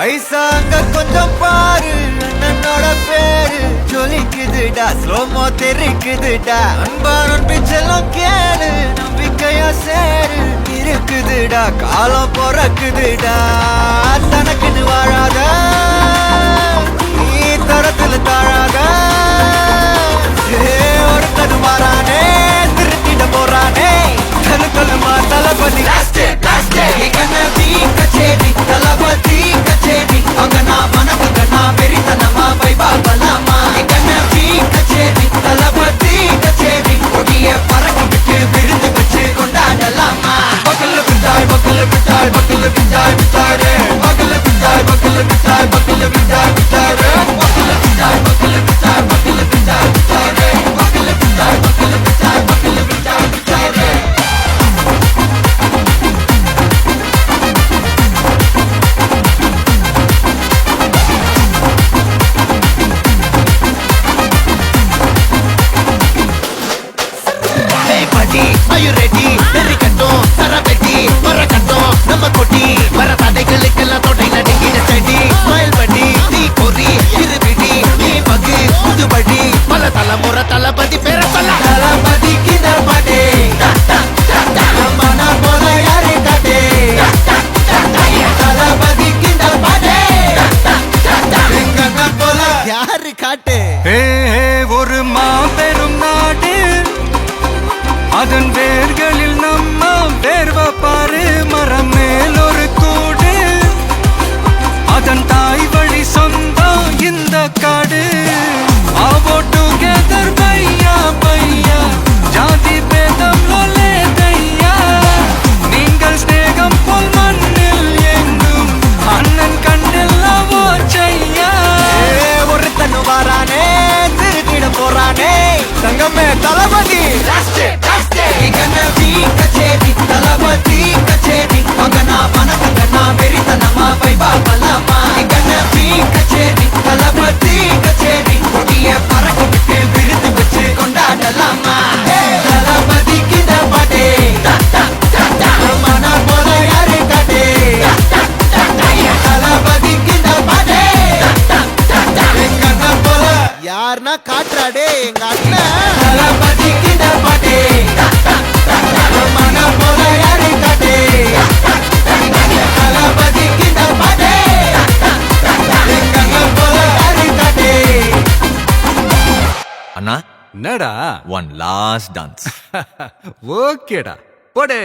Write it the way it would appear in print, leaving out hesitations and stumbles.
ஐசாங்க கொஞ்சம் பாரு அண்ணனோட பேரு ஜொலிக்குதுடா ஸ்லோமோ தெரிக்குதுடா அன்பாரன் பிச்செல்லாம் கேளு நம்பிக்கையா சேரு இருக்குதுடா காலம் பிறக்குதுடா தனக்குன்னு வாழாத நீ தரத்துல தாழாத ஒருத்தனு மாறானே திருத்திட போறானே கலுமா தளபதி கச்சேரி தளபதி கச்சேரி அங்கனா மனதுங்கனா பெரிதனமா வைபா பலமா கச்சேரி தளபதி கச்சேரி கொடிய பறக்க விட்டு விருந்து வச்சு கொண்டாடலாமா பக்கல்ல விட்டாய் பக்கல்ல விட்டாய் பக்கல்ல விட்டாய் விட்டாரே பக்கல்ல விட்டாய் பக்கல்ல விட்டாய் பக்கல்ல விட்டாய் விட்டாரே பக்கல்ல விட்டாய் பக்கல்ல விட்டாய் பக்கல்ல விட்டாய் விட்டாரே பக்கல்ல விட்டாய் பக்கல்ல விட்டாய் பக்கல்ல விட்டாய் விட்டாரே Are you ready? Derikattom, Sarabeti, Varakattom, Namma Koti, Varathadegalukella thodai nadingida chedi, Smile buddy, Thee Kori, Irubidi, Nee Pagi, Pudubadi, Pala Thalamura Thalapathy pera solla, Thalapathy kinda pade, Namana pola yare kade, Thalapathy kinda pade, Engana pola yaru kaate. ஒரு மாபெரும் நாடு அதன் வேர்களில் நம்ம வேர்வ பாரு மரம் மேல் ஒரு கூடு அதன் தாய் வழி சொந்தம் இந்த காடு ஆவோ டுகெதர் பையா பையா ஜாதி பேதம் லோலே தையா நீங்கள் ஸ்நேகம் போல் மண்ணில் எங்கும் அண்ணன் கண்ணெல்லாவோ செய்யா ஒருத்தனு வாரானே திருத்திட போறானே தங்கமே தளபதி கச்சேரி தளபதி கச்சேரி மகனா மனதங்கனா வெறித்தனமா வைபா பலமா கச்சேரி தளபதி கச்சேரி கொடிய பறக்க விட்டு விருந்து வச்சு கொண்டாடலாமா தளபதி கிட்ட பாட்டே மன போல யாரு காட்டே தளபதி கிட்ட பாட்டே எங்க அண்ணன் போல யாருன்னா காட்டுறாடே எங்க அண்ணன் தளபதி கிட்ட பாட்டே அண்ணா என்னடா one last dance. ஓகேடா போடே.